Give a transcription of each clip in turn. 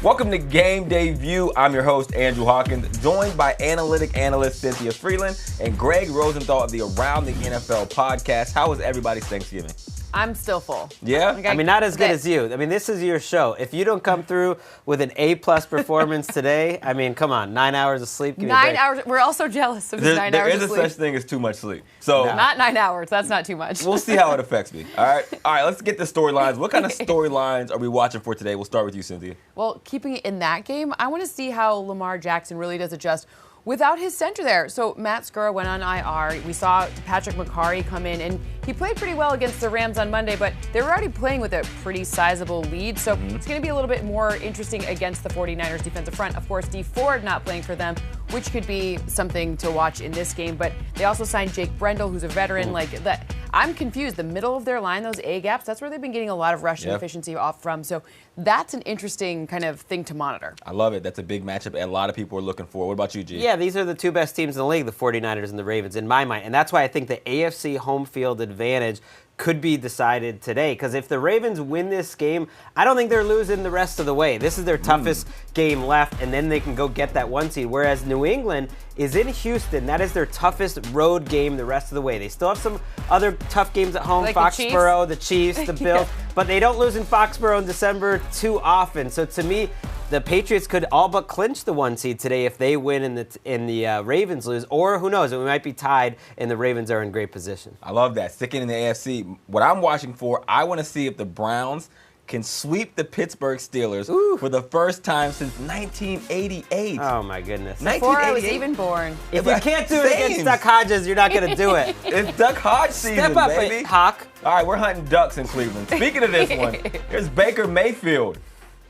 Welcome to Game Day View. I'm your host, Andrew Hawkins, joined by analytic analyst Cynthia Freeland and Greg Rosenthal of the Around the NFL podcast. How was everybody's Thanksgiving? I'm still full. Yeah? I mean, not as good as you. I mean, this is your show. If you don't come through with an A-plus performance today, I mean, come on, 9 hours of sleep. 9 hours. We're all so jealous of this 9 hours of sleep. There is a such thing as too much sleep. So Not 9 hours. That's not too much. We'll see how it affects me. All right, let's get the storylines. What kind of storylines are we watching for today? We'll start with you, Cynthia. Well, keeping it in that game, I want to see how Lamar Jackson really does adjust without his center there. So Matt Skura went on IR. We saw Patrick McCarry come in, and he played pretty well against the Rams on Monday, but they were already playing with a pretty sizable lead. So it's going to be a little bit more interesting against the 49ers defensive front. Of course, Dee Ford not playing for them, which could be something to watch in this game. But they also signed Jake Brendel, who's a veteran. Like that, I'm confused. The middle of their line, those A gaps, that's where they've been getting a lot of rushing efficiency off from. So that's an interesting kind of thing to monitor. I love it. That's a big matchup, and a lot of people are looking for. What about you, G? Yeah, these are the two best teams in the league, the 49ers and the Ravens, in my mind. And that's why I think the AFC home field advantage could be decided today. Because if the Ravens win this game, I don't think they're losing the rest of the way. This is their toughest game left, and then they can go get that 1 seed. Whereas New England is in Houston. That is their toughest road game the rest of the way. They still have some other tough games at home, like Foxborough, the Chiefs, the Bills. But they don't lose in Foxborough in December too often. So to me, the Patriots could all but clinch the 1 seed today if they win and the Ravens lose. Or who knows, we might be tied and the Ravens are in great position. I love that. Sticking in the AFC, what I'm watching for, I want to see if the Browns can sweep the Pittsburgh Steelers for the first time since 1988. Oh, my goodness. Before I was even born. If you can't do it against Duck Hodges, you're not going to do it. It's Duck Hodge season, Step up, baby. Hawk. All right, we're hunting ducks in Cleveland. Speaking of this one, here's Baker Mayfield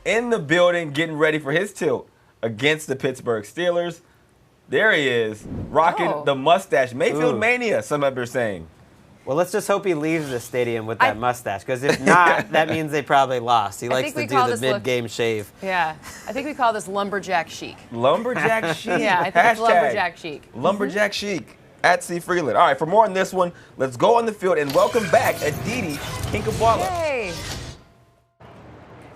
in the building getting ready for his tilt against the Pittsburgh Steelers. There he is, rocking the mustache. Mayfield mania, some of them are saying. Well, let's just hope he leaves the stadium with that mustache, because if not, that means they probably lost. He likes to do the mid-game shave. Yeah, I think we call this lumberjack chic. Lumberjack chic. Yeah, I think it's lumberjack chic. Lumberjack chic at C. Freeland. All right, for more on this one, let's go on the field and welcome back Aditi Kinkhabwala. Yay.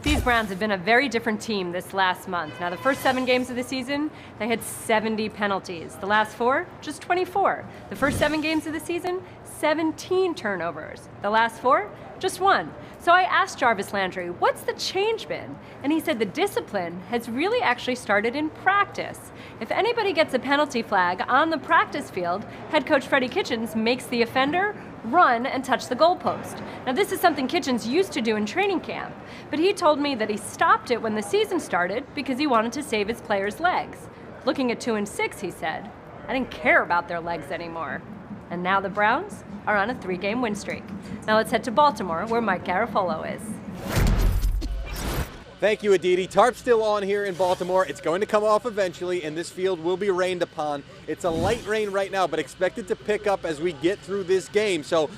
These Browns have been a very different team this last month. Now, the first 7 games of the season, they had 70 penalties. The last 4, just 24. The first 7 games of the season, 17 turnovers. The last 4, just 1. So I asked Jarvis Landry, what's the change been? And he said the discipline has really actually started in practice. If anybody gets a penalty flag on the practice field, head coach Freddie Kitchens makes the offender run and touch the goalpost. Now, this is something Kitchens used to do in training camp, but he told me that he stopped it when the season started because he wanted to save his players' legs. Looking at 2-6, he said, I didn't care about their legs anymore. And now the Browns are on a 3-game win streak. Now let's head to Baltimore, where Mike Garafolo is. Thank you, Aditi. Tarp's still on here in Baltimore. It's going to come off eventually, and this field will be rained upon. It's a light rain right now, but expected to pick up as we get through this game. So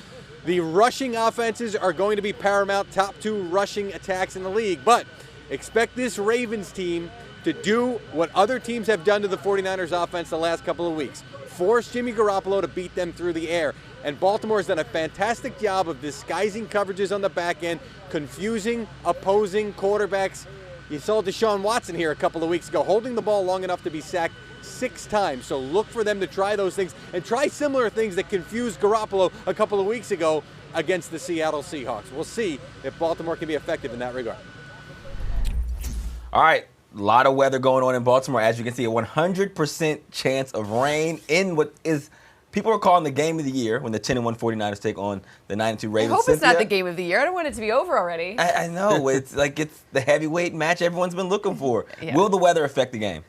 the rushing offenses are going to be paramount, top 2 rushing attacks in the league. But expect this Ravens team to do what other teams have done to the 49ers offense the last couple of weeks. Force Jimmy Garoppolo to beat them through the air. And Baltimore has done a fantastic job of disguising coverages on the back end, confusing opposing quarterbacks. You saw Deshaun Watson here a couple of weeks ago, holding the ball long enough to be sacked 6 times. So look for them to try those things and try similar things that confused Garoppolo a couple of weeks ago against the Seattle Seahawks. We'll see if Baltimore can be effective in that regard. All right. A lot of weather going on in Baltimore. As you can see, a 100% chance of rain in what is, people are calling the game of the year when the 10-1 49ers take on the 9-2 Ravens. I hope it's not the game of the year. I don't want it to be over already. I know. It's like it's the heavyweight match everyone's been looking for. Yeah. Will the weather affect the game?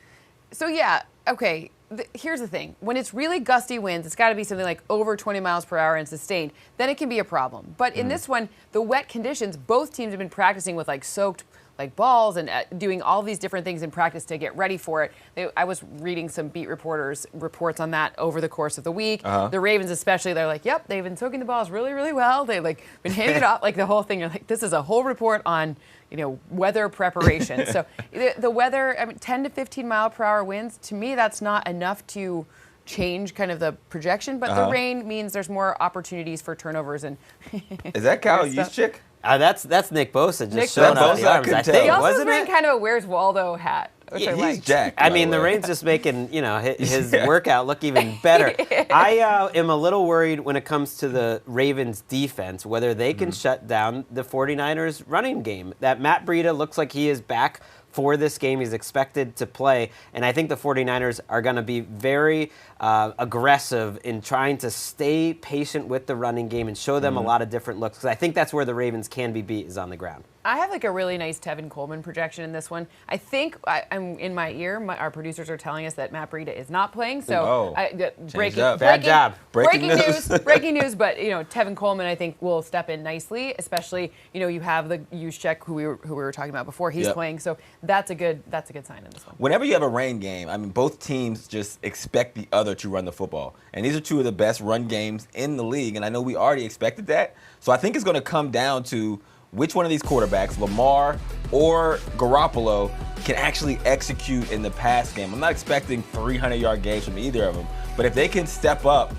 So, yeah, okay. Here's the thing. When it's really gusty winds, it's got to be something like over 20 miles per hour and sustained. Then it can be a problem. But in this one, the wet conditions, both teams have been practicing with like soaked like balls and doing all these different things in practice to get ready for it. I was reading some beat reporters' reports on that over the course of the week. The Ravens especially, they're like, yep, they've been soaking the balls really, really well. They've like been handing it off, like the whole thing. You're like, this is a whole report on, you know, weather preparation. So the weather, I mean, 10 to 15 mile per hour winds, to me, that's not enough to change kind of the projection, but the rain means there's more opportunities for turnovers. And is that Kyle Juszczyk? That's Nick Bosa Nick just showing off Bosa, the I arms. couldn't I tell. think, He also was wasn't wearing it? kind of a Where's Waldo hat, which I He's like. jacked. I by mean, the way. rain's just making his workout look even better. I am a little worried when it comes to the Ravens defense, whether they can shut down the 49ers running game. That Matt Breida looks like he is back for this game. He's expected to play, and I think the 49ers are going to be very aggressive in trying to stay patient with the running game and show them a lot of different looks, because I think that's where the Ravens can be beat, is on the ground. I have like a really nice Tevin Coleman projection in this one. I think I'm in my ear. Our producers are telling us that Matt Breida is not playing. So breaking up. Bad job. Breaking news. Breaking news. But Tevin Coleman I think will step in nicely. Especially you have the Juszczyk who we were talking about before. He's playing. So that's a good sign in this one. Whenever you have a rain game, I mean, both teams just expect the other to run the football. And these are two of the best run games in the league. And I know we already expected that. So I think it's going to come down to which one of these quarterbacks, Lamar or Garoppolo, can actually execute in the pass game. I'm not expecting 300-yard games from either of them. But if they can step up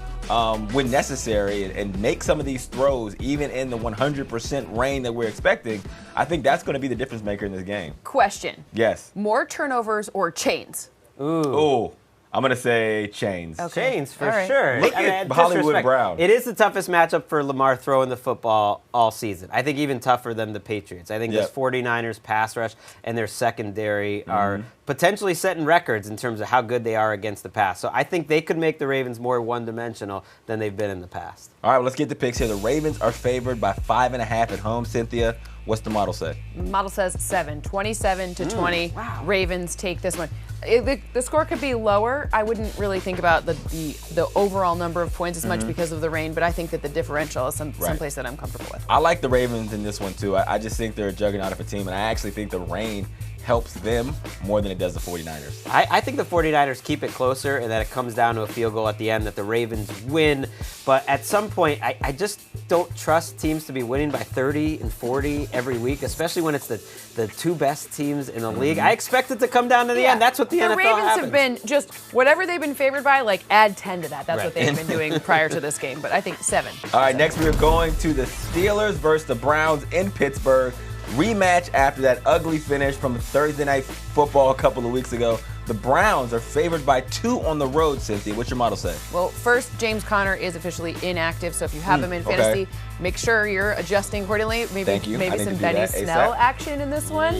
when necessary and make some of these throws, even in the 100% rain that we're expecting, I think that's going to be the difference maker in this game. Question. Yes. More turnovers or chains? Ooh. I'm going to say chains. Okay. Chains, for All right. sure. Look at Hollywood Brown. It is the toughest matchup for Lamar throwing the football all season. I think even tougher than the Patriots. I think this 49ers pass rush and their secondary are potentially setting records in terms of how good they are against the pass. So I think they could make the Ravens more one-dimensional than they've been in the past. All right, well, let's get the picks here. The Ravens are favored by 5.5 at home. Cynthia, what's the model say? Model says 7, 27-20. Wow. Ravens take this one. The score could be lower. I wouldn't really think about the overall number of points as much because of the rain, but I think that the differential is someplace that I'm comfortable with. I like the Ravens in this one, too. I just think they're a juggernaut of a team, and I actually think the rain helps them more than it does the 49ers. I think the 49ers keep it closer and that it comes down to a field goal at the end, that the Ravens win. But at some point, I just don't trust teams to be winning by 30 and 40 every week, especially when it's the two best teams in the league. I expect it to come down to the end. That's what the NFL Ravens happens. have been just whatever they've been favored by, like add 10 to that. That's what they've been doing prior to this game. But I think 7. All right, next we're going to the Steelers versus the Browns in Pittsburgh. Rematch after that ugly finish from Thursday Night Football a couple of weeks ago. The Browns are favored by 2 on the road, Cynthia. What's your model say? Well, first, James Conner is officially inactive, so if you have him in fantasy, make sure you're adjusting accordingly. Maybe some Benny Snell action in this one.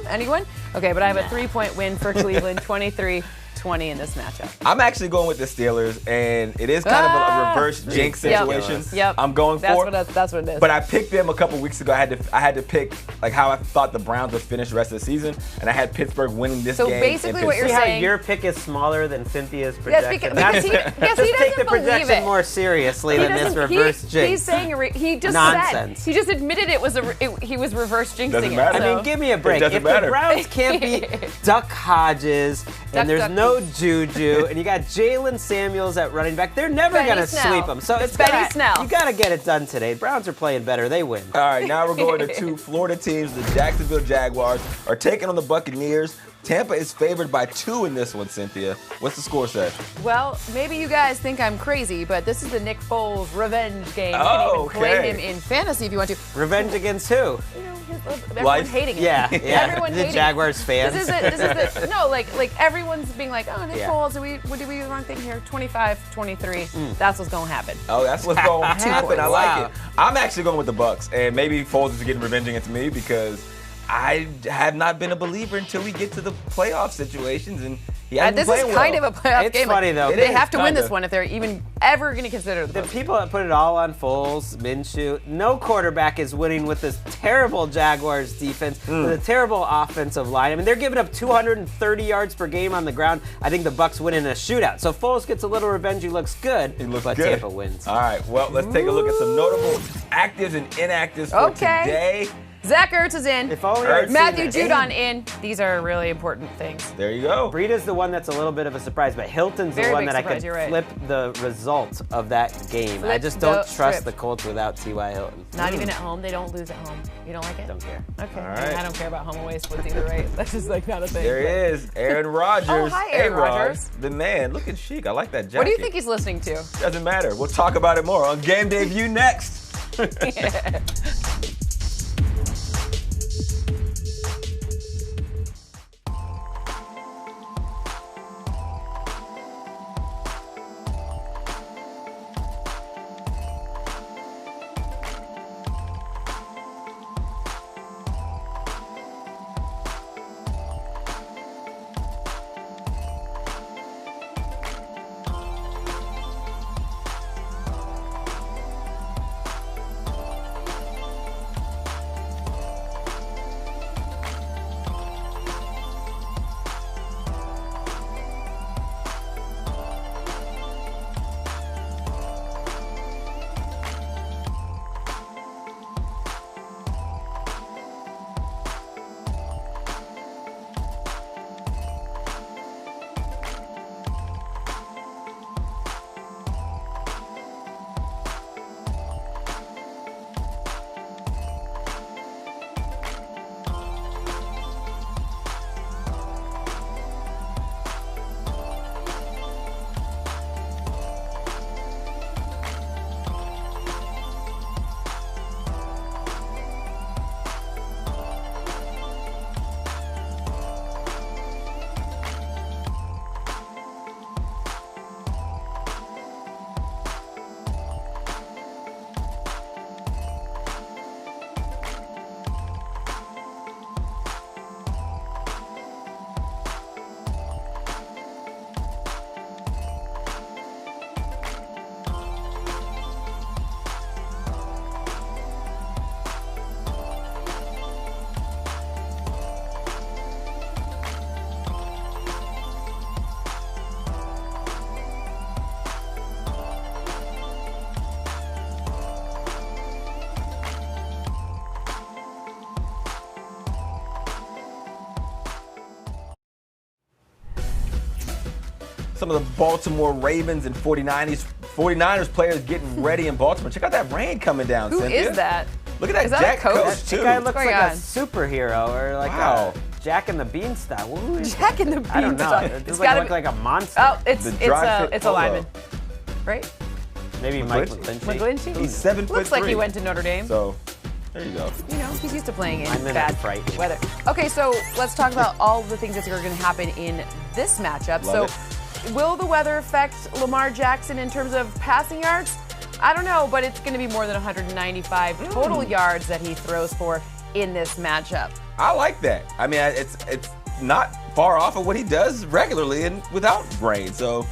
Anyone? Okay, but I have a 3-point win for Cleveland, 23-20 in this matchup. I'm actually going with the Steelers, and it is kind of a reverse jinx situation. Yep. I'm going for. That's what it is. But I picked them a couple weeks ago. I had to pick like how I thought the Browns would finish the rest of the season, and I had Pittsburgh winning this game. So basically, what you're See saying, how your pick is smaller than Cynthia's projection? because he Just doesn't take the believe projection it. more seriously than this reverse jinx. He's saying he just Nonsense. said he just admitted it was he was reverse jinxing Doesn't it. matter. So. I mean, give me a break. doesn't If matter. the Browns can't beat Duck Hodges and there's no Juju and you got Jalen Samuels at running back, they're never going to Snell. sweep them. So It's Benny Snell. You got to get it done today. The Browns are playing better. They win. All right, now we're going to 2 Florida teams. The Jacksonville Jaguars are taking on the Buccaneers. Tampa is favored by 2 in this one, Cynthia. What's the score say? Well, maybe you guys think I'm crazy, but this is the Nick Foles revenge game. You Oh, can even play okay. him in fantasy if you want to. Revenge against who? Everyone's hating it. Yeah. Everyone The hating Jaguars fans. This is the no, like everyone's being like, oh, Nick Foles, did we do the wrong thing here? 25-23. That's what's gonna happen. Oh, that's what's going to happen. I like Wow. it. I'm actually going with the Bucs, and maybe Foles is getting revenge against me because I have not been a believer until we get to the playoff situations, and he hasn't This been is playing kind well. of a playoff It's game. funny, though. It They is, have to win kinda. this one if they're even ever going to consider the The postseason. people that put it all on Foles, Minshew, no quarterback is winning with this terrible Jaguars defense, with a terrible offensive line. I mean, they're giving up 230 yards per game on the ground. I think the Bucs win in a shootout. So Foles gets a little revenge. He looks good, but good. Tampa wins. All right, well, let's take a look at some notable actives and inactives for today. Zach Ertz is in. If only I'd seen Matthew it. Judon in. These are really important things. There you go. Breida's the one that's a little bit of a surprise, but Hilton's Very the one big that I surprise, could you're right. flip the result of that game. I Flip just don't the trust script. the Colts without T.Y. Hilton. Not even at home. They don't lose at home. You don't like it? Don't care. Okay. All right. I don't care about home away splits either, right? That's just like not a thing. There he is, Aaron Rodgers. Oh, hi, Aaron A-Rod, Rodgers. the man. Looking chic. I like that jacket. What do you think he's listening to? Doesn't matter. We'll talk about it more on Game Day View next. some of the Baltimore Ravens and 49ers players getting ready in Baltimore. Check out that rain coming down, Who Cynthia. is that? Look at that Is that Jack a coach? Coach, too. That guy looks like on? a superhero or like Wow. a Jack and the Beanstalk. Who is Jack that? and the I don't know. Beanstalk. It It's does gotta look be- like a monster. Oh, it's The dry fit a polo. lineman, right? Maybe Mike McGlinchey. McGlinchey. He's 7'3". Looks like he went to Notre Dame. So, there you go. You know, he's used to playing in I'm in bad a fright. weather. Okay, so let's talk about all the things that are going to happen in this matchup. Love Will the weather affect Lamar Jackson in terms of passing yards? I don't know, but it's going to be more than 195 total yards that he throws for in this matchup. I like that. I mean, it's not far off of what he does regularly and without rain. So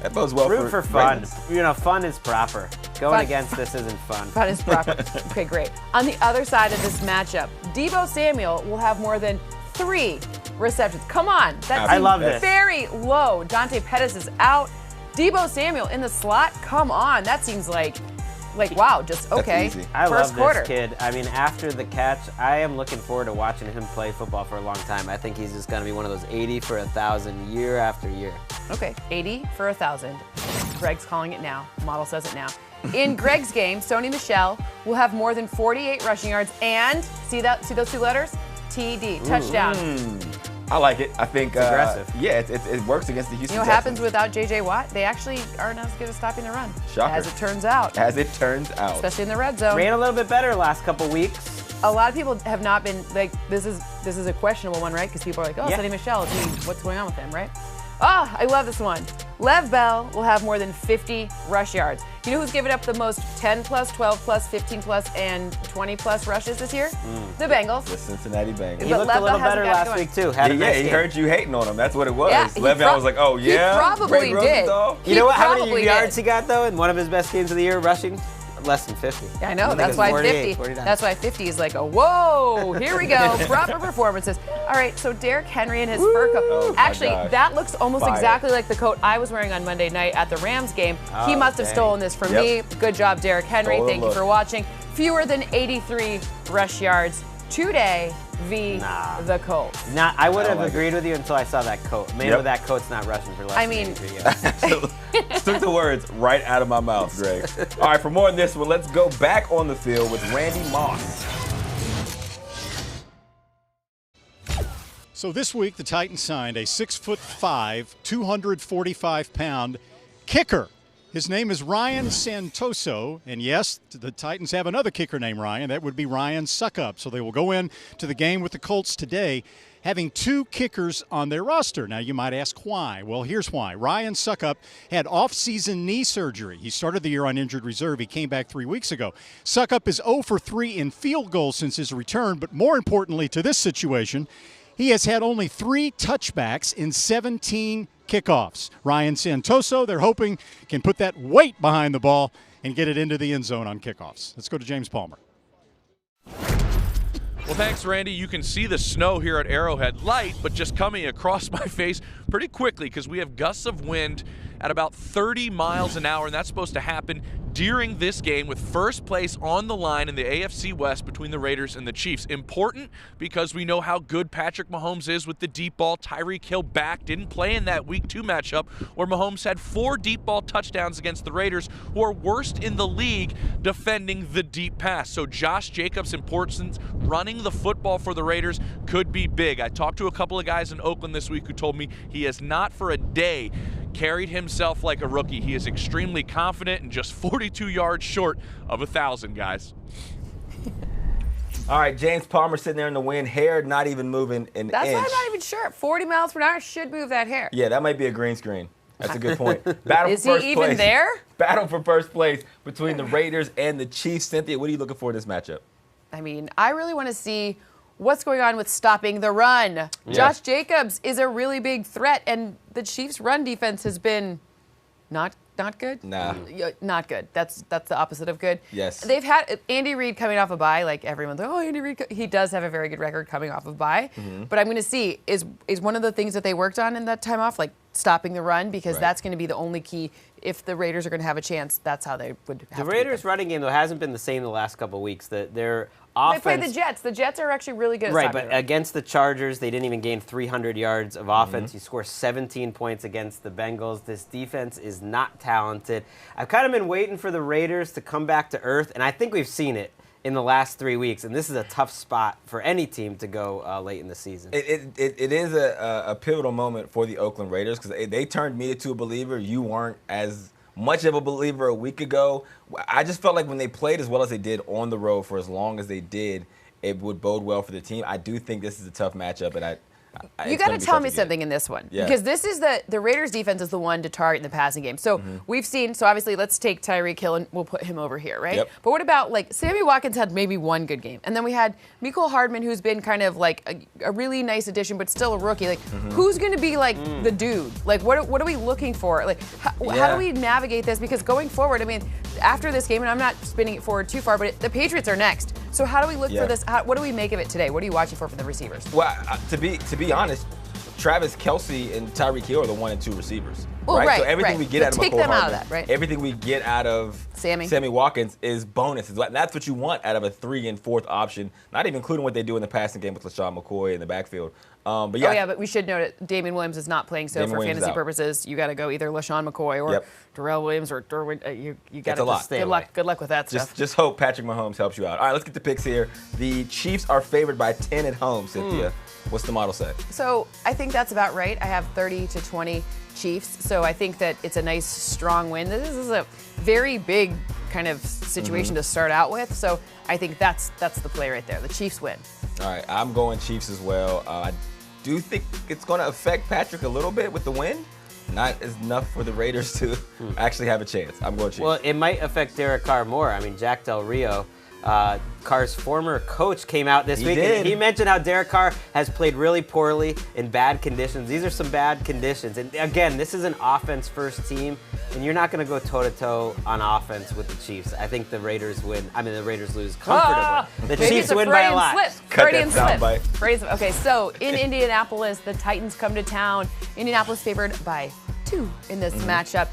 that bodes well Root for fun. Ravens. You know, fun is proper. Going Fun. against this isn't fun. Fun is proper. Okay, great. On the other side of this matchup, Deebo Samuel will have more than 3 receptions. Come on. That I seems love this. very low. Dante Pettis is out. Deebo Samuel in the slot? Come on. That seems like wow, just okay. easy. I First love quarter. this kid. I mean, after the catch, I am looking forward to watching him play football for a long time. I think he's just going to be one of those 80 for 1,000 year after year. Okay, 80 for 1,000. Greg's calling it now. Model says it now. In Greg's game, Sony Michel will have more than 48 rushing yards and see those 2 letters? TD, touchdown. I like it. I think aggressive. Yeah, it works against the Houston You know what happens without J.J. Watt? They actually aren't as good at stopping the run. Shocker. As it turns out. As it turns out. Especially in the red zone. Ran a little bit better last couple weeks. A lot of people have not been like, this is a questionable one, right? Because people are like, oh, Yeah. Sonny Michel, what's going on with him, right? Oh, I love this one. Lev Bell will have more than 50 rush yards. You know who's given up the most 10 plus, 12 plus, 15 plus, and 20 plus rushes this year? The Bengals. The Cincinnati Bengals. He But looked a Lev little Bell hasn't better got last going. week, too. Had a nice He game. heard you hating on him. That's what it was. Yeah, he Le'Veon was like, oh, he yeah? probably Greg did. Rosenthal? You know what? How probably many yards did. he got, though, in one of his best games of the year rushing? Less than 50. Yeah, I know. think That's it's why 48, 50. 49. That's why 50 is like a whoa. Here we go. Proper performances. All right. So Derrick Henry and his fur coat. Oh, my Actually, gosh. that looks almost Fire. exactly like the coat I was wearing on Monday night at the Rams game. He Oh, must have dang. stolen this from Yep. me. Good job, Derrick Henry. Stole the Thank you look. for watching. Fewer than 83 rush yards today v. Nah. the Colts. I would I have like it. agreed with you until I saw that coat. Man Yep. with that coat's not rushing for less I than mean- 83 yards. Took the words right out of my mouth, Greg. All right, for more on this one, let's go back on the field with Randy Moss. So this week, the Titans signed a 6'5", 245-pound kicker. His name is Ryan Santoso, and yes, the Titans have another kicker named Ryan. That would be Ryan Suckup. So they will go in to the game with the Colts today having 2 kickers on their roster. Now, you might ask why. Well, here's why. Ryan Suckup had off-season knee surgery. He started the year on injured reserve. He came back 3 weeks ago. Suckup is 0 for 3 in field goals since his return, but more importantly to this situation, he has had only 3 touchbacks in 17 kickoffs. Ryan Santoso, they're hoping, can put that weight behind the ball and get it into the end zone on kickoffs. Let's go to James Palmer. Well, thanks, Randy. You can see the snow here at Arrowhead. Light, but just coming across my face pretty quickly because we have gusts of wind at about 30 miles an hour, and that's supposed to happen during this game with first place on the line in the AFC West between the Raiders and the Chiefs. Important because we know how good Patrick Mahomes is with the deep ball. Tyreek Hill back, didn't play in that Week 2 matchup where Mahomes had 4 deep ball touchdowns against the Raiders, who are worst in the league defending the deep pass. So Josh Jacobs' importance running the football for the Raiders could be big. I talked to a couple of guys in Oakland this week who told me he has not for a day carried himself like a rookie. He is extremely confident and just 42 yards short of 1,000, guys. All right, James Palmer sitting there in the wind, hair not even moving an That's inch. why I'm not even sure. 40 miles per hour should move that hair. Yeah, that might be a green screen. That's a good point. Battle Is for first he even place. there? Battle for first place between the Raiders and the Chiefs. Cynthia, what are you looking for in this matchup? I mean, I really want to see what's going on with stopping the run. Josh Jacobs is a really big threat, and the Chiefs' run defense has been not good. Nah. Not good. That's the opposite of good. Yes. They've had Andy Reid coming off a bye. Like everyone's like, oh, Andy Reid. He does have a very good record coming off of bye. Mm-hmm. But I'm going to see is one of the things that they worked on in that time off, like stopping the run, because that's going to be the only key. If the Raiders are going to have a chance, that's how they would have The Raiders' running game, though, hasn't been the same the last couple of weeks. Their offense. They play the Jets. The Jets are actually really good at Right, stopping but against the Chargers, they didn't even gain 300 yards of offense. You score 17 points against the Bengals. This defense is not talented. I've kind of been waiting for the Raiders to come back to earth, and I think we've seen it in the last 3 weeks, and this is a tough spot for any team to go late in the season. It is a pivotal moment for the Oakland Raiders, because they turned me into a believer. You weren't as much of a believer a week ago. I just felt like when they played as well as they did on the road for as long as they did, it would bode well for the team. I do think this is a tough matchup, and you got to tell me something in this one, because this is the Raiders defense is the one to target in the passing game. So we've seen, so obviously let's take Tyreek Hill and we'll put him over here, right? Yep. But what about, like, Sammy Watkins had maybe one good game, and then we had Mecole Hardman, who's been kind of like a really nice addition, but still a rookie. Like, who's going to be like the dude? Like, what are we looking for? Like, how do we navigate this? Because going forward, I mean, after this game, and I'm not spinning it forward too far, but the Patriots are next. So how do we look for this? What do we make of it today? What are you watching for the receivers? Well, to be honest, Travis Kelce and Tyreek Hill are the 1 and 2 receivers. Well, right? So everything we get out of take McCall them Hardman, out of that, right? Everything we get out of Sammy Watkins is bonuses. That's what you want out of a 3 and 4th option, not even including what they do in the passing game with LaShawn McCoy in the backfield. But but we should note it. Damian Williams is not playing, so for fantasy purposes, you got to go either LaShawn McCoy or Darrell Williams or Derwin. You got to just good luck with that stuff. Just hope Patrick Mahomes helps you out. All right, let's get the picks here. The Chiefs are favored by 10 at home, Cynthia. What's the model say? So I think that's about right. I have 30-20 Chiefs, so I think that it's a nice, strong win. This is a very big kind of situation to start out with, so I think that's the play right there. The Chiefs win. All right, I'm going Chiefs as well. I do think it's going to affect Patrick a little bit with the win. Not as enough for the Raiders to actually have a chance. I'm going Chiefs. Well, it might affect Derek Carr more. I mean, Jack Del Rio, Carr's former coach, came out this week and he mentioned how Derek Carr has played really poorly in bad conditions. These are some bad conditions. And again, this is an offense-first team, and you're not going to go toe-to-toe on offense with the Chiefs. I think the Raiders win. I mean, the Raiders lose comfortably. The Chiefs win by a lot. Freudian slip. Okay, so in Indianapolis, the Titans come to town. Indianapolis favored by 2 in this matchup.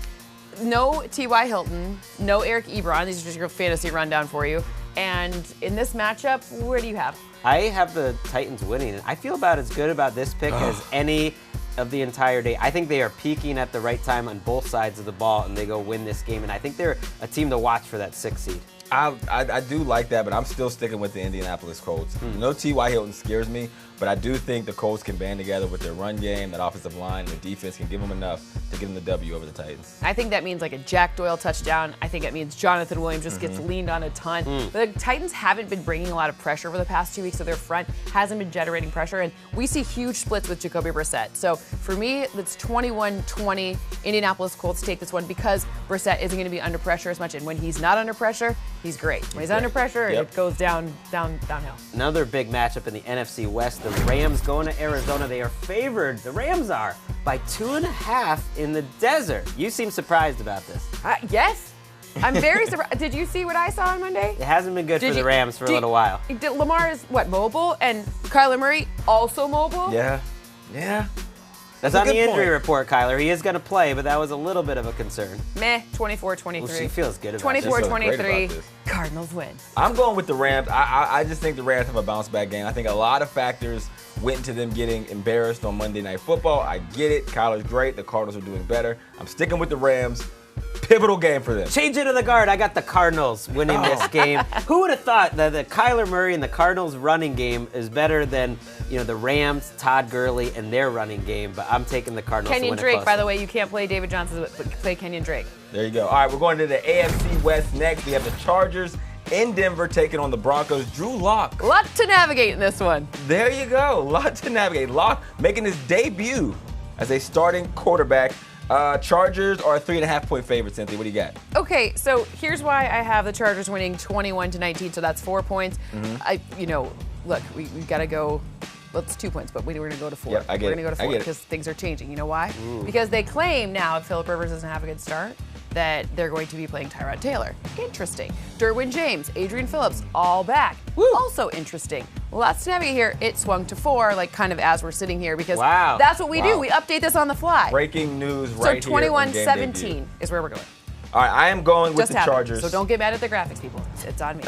No T.Y. Hilton, no Eric Ebron. These are just your fantasy rundown for you. And in this matchup, where do you have? I have the Titans winning. I feel about as good about this pick as any of the entire day. I think they are peaking at the right time on both sides of the ball, and they go win this game. And I think they're a team to watch for that 6th seed. I do like that, but I'm still sticking with the Indianapolis Colts. No T.Y. Hilton scares me, but I do think the Colts can band together with their run game, that offensive line, and the defense can give them enough to get them the W over the Titans. I think that means like a Jack Doyle touchdown. I think it means Jonathan Williams just gets leaned on a ton. But the Titans haven't been bringing a lot of pressure over the past 2 weeks, so their front hasn't been generating pressure, and we see huge splits with Jacoby Brissett. So for me, it's 21-20. Indianapolis Colts take this one because Brissett isn't going to be under pressure as much, and when he's not under pressure, he's great. When he's under pressure, it goes downhill. Another big matchup in the NFC West. The Rams going to Arizona. They are favored. The Rams are by 2.5 in the desert. You seem surprised about this. Yes. I'm very surprised. Did you see what I saw on Monday? It hasn't been good for the Rams for a little while. Lamar is, mobile? And Kyler Murray also mobile? Yeah. That's on the injury report, Kyler. He is going to play, but that was a little bit of a concern. 24-23. Well, she feels good about 24-23. Cardinals win. I'm going with the Rams. I just think the Rams have a bounce-back game. I think a lot of factors went into them getting embarrassed on Monday Night Football. I get it. Kyler's great. The Cardinals are doing better. I'm sticking with the Rams. Pivotal game for them. Change it to the guard. I got the Cardinals winning this game. Who would have thought that the Kyler Murray and the Cardinals running game is better than the Rams, Todd Gurley, and their running game? But I'm taking the Cardinals. Kenyon Drake, by the way, you can't play David Johnson, but play Kenyon Drake. There you go. All right, we're going to the AFC West next. We have the Chargers in Denver taking on the Broncos. Drew Lock. A lot to navigate in this one. There you go. A lot to navigate. Lock making his debut as a starting quarterback. Chargers are a 3.5-point favorite, Cynthia. What do you got? Okay, so here's why I have the Chargers winning 21-19, so that's 4 points. Look, we've got to go. Well, it's 2 points, but we're going to go to 4. Yep, we're going to go to 4 because things are changing. You know why? Because they claim now, if Phillip Rivers doesn't have a good start, that they're going to be playing Tyrod Taylor. Interesting. Derwin James, Adrian Phillips, all back. Also interesting. Last time here, it swung to 4, like kind of as we're sitting here, because that's what we do. We update this on the fly. Breaking news right here. So 21-17 is where we're going. All right, I am going with the Chargers. So don't get mad at the graphics, people. It's on me.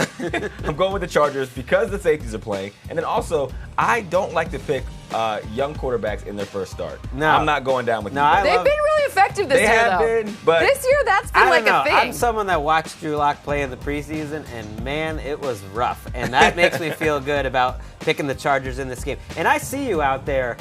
I'm going with the Chargers because the safeties are playing. And then also, I don't like to pick young quarterbacks in their first start. No. I'm not going down with you. They've been really effective this year, though. They have been, but this year, that's been like a thing. I'm someone that watched Drew Lock play in the preseason, and man, it was rough. And that makes me feel good about picking the Chargers in this game. And I see you out there,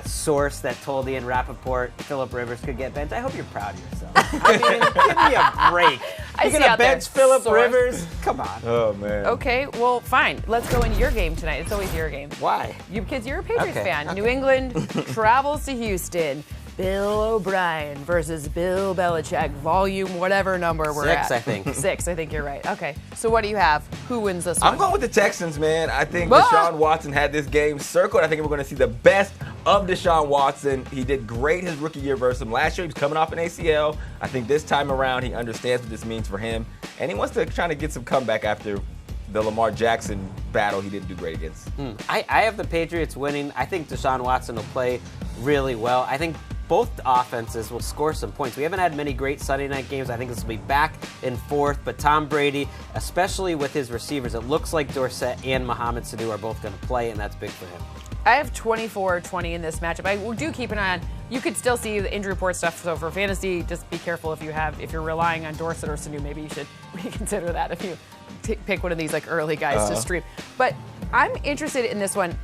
source that told Ian Rappaport Phillip Rivers could get benched. I hope you're proud of yourself. I mean, give me a break. You're going to bench Phillip Rivers? Come on. Oh, man. Okay, well, fine. Let's go in your game tonight. It's always your game. Why? Because you're a Patriots fan. New England travels to Houston. Bill O'Brien versus Bill Belichick, volume whatever number we're at. 6, I think. 6, I think you're right. Okay, so what do you have? Who wins this one? I'm going with the Texans, man. I think Deshaun Watson had this game circled. I think we're going to see the best of Deshaun Watson. He did great his rookie year versus him. Last year, he was coming off an ACL. I think this time around, he understands what this means for him, and he wants to try to get some comeback after the Lamar Jackson battle he didn't do great against. I have the Patriots winning. I think Deshaun Watson will play really well. I think both offenses will score some points. We haven't had many great Sunday night games. I think this will be back and forth. But Tom Brady, especially with his receivers, it looks like Dorsett and Mohamed Sanu are both going to play, and that's big for him. I have 24-20 in this matchup. I do keep an eye on. You could still see the injury report stuff. So for fantasy, just be careful if you're relying on Dorsett or Sanu. Maybe you should reconsider that if you pick one of these like early guys to stream. But I'm interested in this one.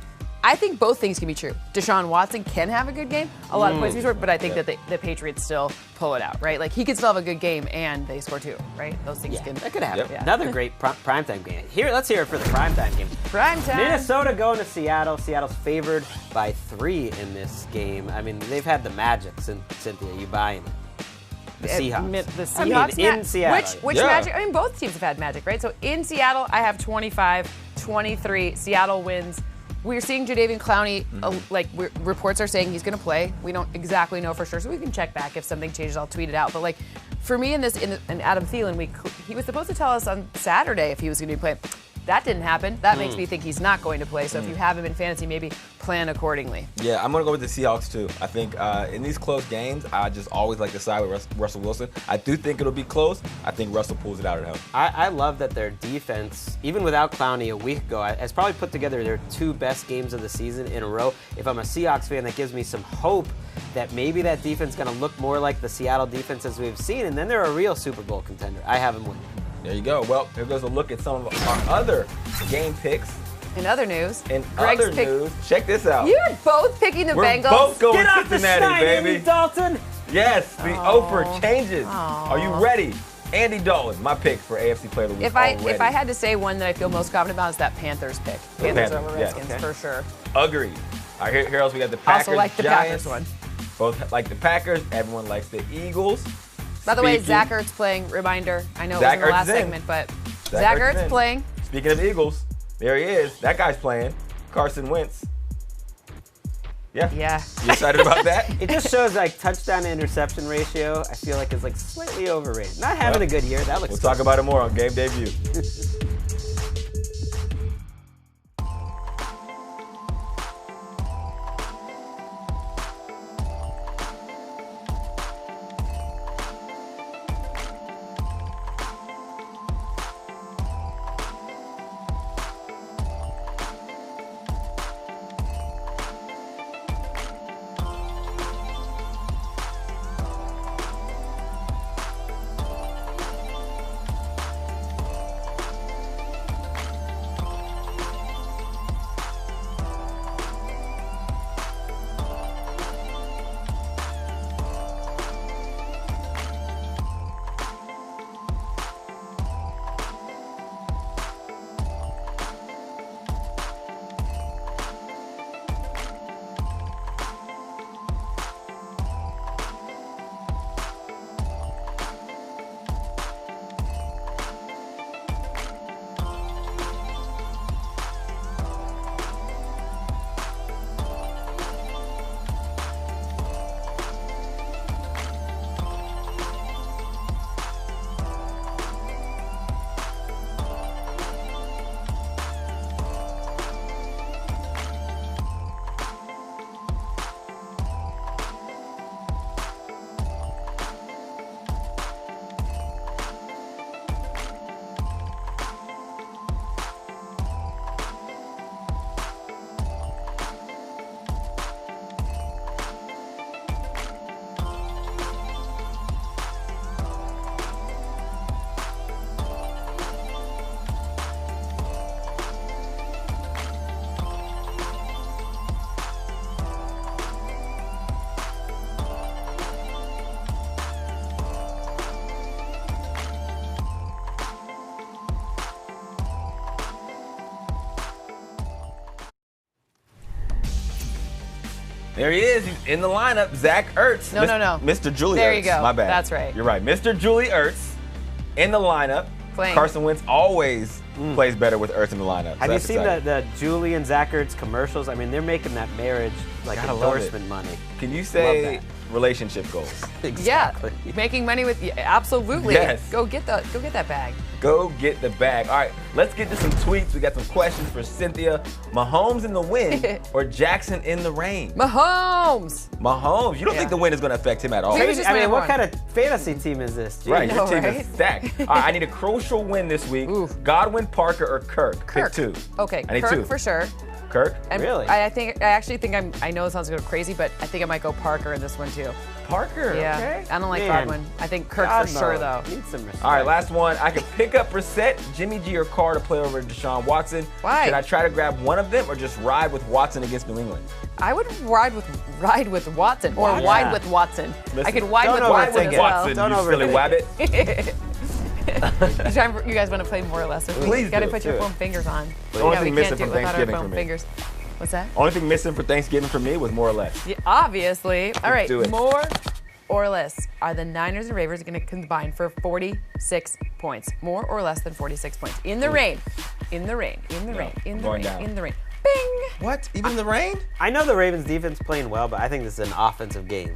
I think both things can be true. Deshaun Watson can have a good game, a lot of points to be scored, but I think that the Patriots still pull it out, right? Like he could still have a good game and they score 2, right? Those things can. That could happen. Yep. Yeah. Another great primetime game. Let's hear it for the primetime game. Primetime. Minnesota going to Seattle. Seattle's favored by 3 in this game. I mean, they've had the magic, Cynthia. You buying it? The Seahawks. The Seahawks in Seattle. Which magic? I mean, both teams have had magic, right? So in Seattle, I have 25-23. Seattle wins. We're seeing Jadeveon Clowney, reports are saying he's going to play. We don't exactly know for sure, so we can check back if something changes. I'll tweet it out. But for me in Adam Thielen, he was supposed to tell us on Saturday if he was going to be playing. That didn't happen. That makes me think he's not going to play. So if you have him in fantasy, maybe plan accordingly. Yeah, I'm going to go with the Seahawks too. I think in these close games, I just always like to side with Russell Wilson. I do think it'll be close. I think Russell pulls it out at home. I love that their defense, even without Clowney a week ago, has probably put together their 2 best games of the season in a row. If I'm a Seahawks fan, that gives me some hope that maybe that defense is going to look more like the Seattle defense as we've seen, and then they're a real Super Bowl contender. I have them winning. There you go. Well, here goes a look at some of our other game picks. In other news, check this out. You're both picking the Bengals. We're both going Get off Cincinnati, the shine, baby. Andy Dalton. Yes, the offer changes. Are you ready? Andy Dalton, my pick for AFC Player of the Week. If I had to say one that I feel most confident about, is that Panthers pick. Panthers over Redskins for sure. Agreed. All right, here else we got the Packers. Also like the Giants. Packers one. Both like the Packers. Everyone likes the Eagles. By the way, Zach Ertz playing. Reminder. I know it was in the last segment, but Zach Ertz playing. Speaking of Eagles, there he is. That guy's playing. Carson Wentz. Yeah. You excited about that? It just shows touchdown to interception ratio. I feel like it's slightly overrated. Not having a good year. That looks. We'll talk about it more on Game Debut. There he is. He's in the lineup. Zach Ertz. No. Mr. Julie There Ertz. you go. My bad. That's right. You're right. Mr. Julie Ertz in the lineup. Playing. Carson Wentz always plays better with Ertz in the lineup. Have you seen the Julie and Zach Ertz commercials? I mean, they're making that marriage like Gotta love endorsement money. Can you say relationship goals? Exactly. Yeah, making money with absolutely. Yes. Go get that bag. Go get the bag. All right, let's get to some tweets. We got some questions for Cynthia. Mahomes in the wind or Jackson in the rain? Mahomes. Mahomes. You don't think the wind is going to affect him at all? He was just I mean, what number kind of fantasy team is this? Gee. Right, your know, team right? is stacked. All right, I need a crucial win this week. Oof. Godwin, Parker, or Kirk? Kirk. Pick 2. Okay, I need Kirk 2. for sure. Kirk? And Really? I actually think I know it sounds crazy, but I think I might go Parker in this one too. Parker, Yeah. okay. I don't like Man. Godwin. I think Kirk God, for sure no. though. Need some respect. All right, last one. I could pick up Brissett, Jimmy G, or Carr to play over Deshaun Watson. Why? Should I try to grab one of them or just ride with Watson against New England? I would ride with Watson or Watson. wide with Watson. Listen, I could wide don't with Watson overthink as it. well. Watson, Don't you silly overthink wabbit. You guys want to play more or less? Please You got to do. put your Do it. foam fingers on. The only yeah, thing we missing can't do it from without our Thanksgiving foam for me. fingers. What's that? Only thing missing for Thanksgiving for me was more or less. Yeah, obviously. All right, do it. more or less. Are the Niners and Ravens going to combine for 46 points? More or less than 46 points? In the rain. In the rain. In the rain. In the going rain. down. In the rain. Bing! What? Even in the rain? I know the Ravens defense playing well, but I think this is an offensive game.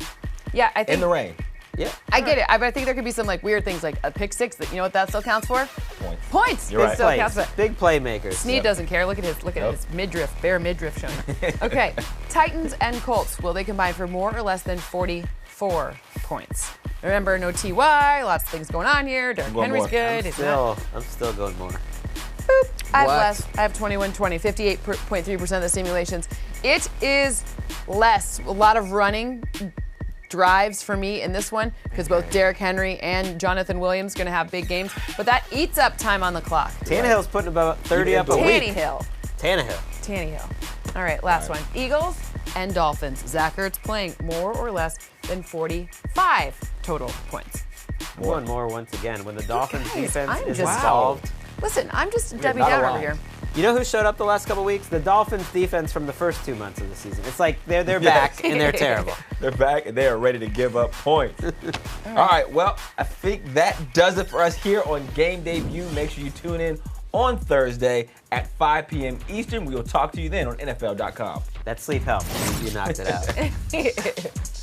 Yeah, I think. In the rain. Yeah. I get it. But I think there could be some like weird things like a pick six. That you know what that still counts for? Points. Points. You're It right. still Plays. counts for. Big playmakers. Snead doesn't care. Look at his midriff, bare midriff showing. Okay, Titans and Colts. Will they combine for more or less than 44 points? Remember, no TY. Lots of things going on here. Derrick going Henry's more. good. It's not. I'm still going more. Boop. I have What? less. I have 21-20, 58.3% of the simulations. It is less. A lot of running drives for me in this one because both Derrick Henry and Jonathan Williams going to have big games, but that eats up time on the clock. Tannehill's putting about 30 up a week. Tannehill. Tannehill. All right, last one. Eagles and Dolphins. Zach Ertz playing more or less than 45 total points. One more once again. When the Dolphins Guys, defense I'm is just- involved. Listen, I'm just Debbie not Downer around. over here. You know who showed up the last couple weeks? The Dolphins defense from the first 2 months of the season. It's like they're back and they're terrible. They're back and they are ready to give up points. All right, well, I think that does it for us here on Game Debut. Make sure you tune in on Thursday at 5 p.m. Eastern. We will talk to you then on NFL.com. That sleep helped. You knocked it out.